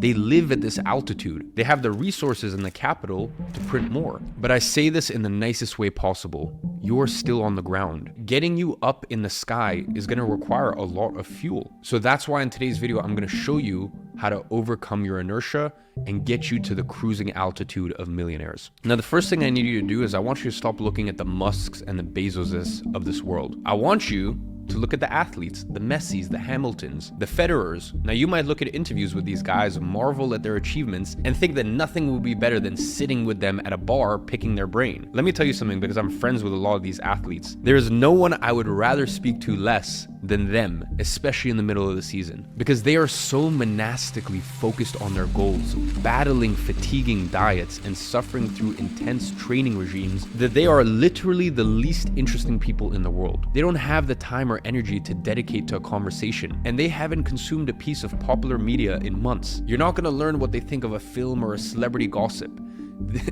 They live at this altitude. They have the resources and the capital to print more. But I say this in the nicest way possible. You're still on the ground. Getting you up in the sky is going to require a lot of fuel. So that's why in today's video, I'm going to show you how to overcome your inertia and get you to the cruising altitude of millionaires. Now, the first thing I need you to do is I want you to stop looking at the Musks and the Bezoses of this world. I want you to look at the athletes, the Messis, the Hamiltons, the Federers. Now, you might look at interviews with these guys, marvel at their achievements, and think that nothing will be better than sitting with them at a bar picking their brain. Let me tell you something, because I'm friends with a lot of these athletes. There is no one I would rather speak to less than them, especially in the middle of the season, because they are so monastically focused on their goals, battling fatiguing diets and suffering through intense training regimes, that they are literally the least interesting people in the world. They don't have the time or energy to dedicate to a conversation, and they haven't consumed a piece of popular media in months. You're not going to learn what they think of a film or a celebrity gossip.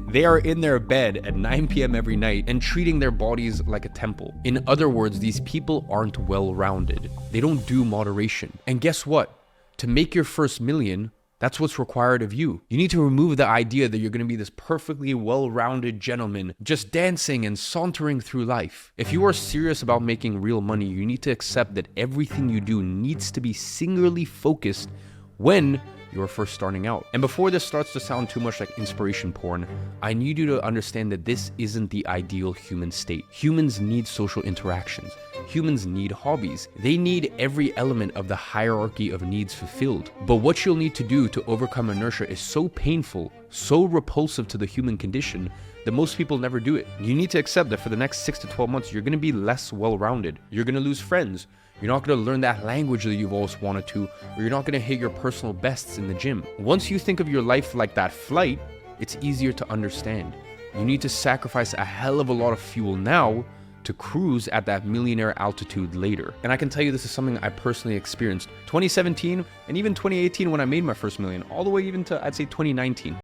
They are in their bed at 9 p.m. every night and treating their bodies like a temple. In other words, these people aren't well-rounded. They don't do moderation. And guess what? To make your first million, that's what's required of you. You need to remove the idea that you're going to be this perfectly well-rounded gentleman just dancing and sauntering through life. If you are serious about making real money, you need to accept that everything you do needs to be singularly focused when you're first starting out. And before this starts to sound too much like inspiration porn, I need you to understand that this isn't the ideal human state. Humans need social interactions. Humans need hobbies. They need every element of the hierarchy of needs fulfilled. But what you'll need to do to overcome inertia is so painful, so repulsive to the human condition, that most people never do it. You need to accept that for the next 6 to 12 months, you're going to be less well-rounded. You're going to lose friends. You're not going to learn that language that you've always wanted to, or you're not going to hit your personal bests in the gym. Once you think of your life like that flight, it's easier to understand. You need to sacrifice a hell of a lot of fuel now to cruise at that millionaire altitude later. And I can tell you this is something I personally experienced. 2017 and even 2018 when I made my first million, all the way even to, I'd say, 2019.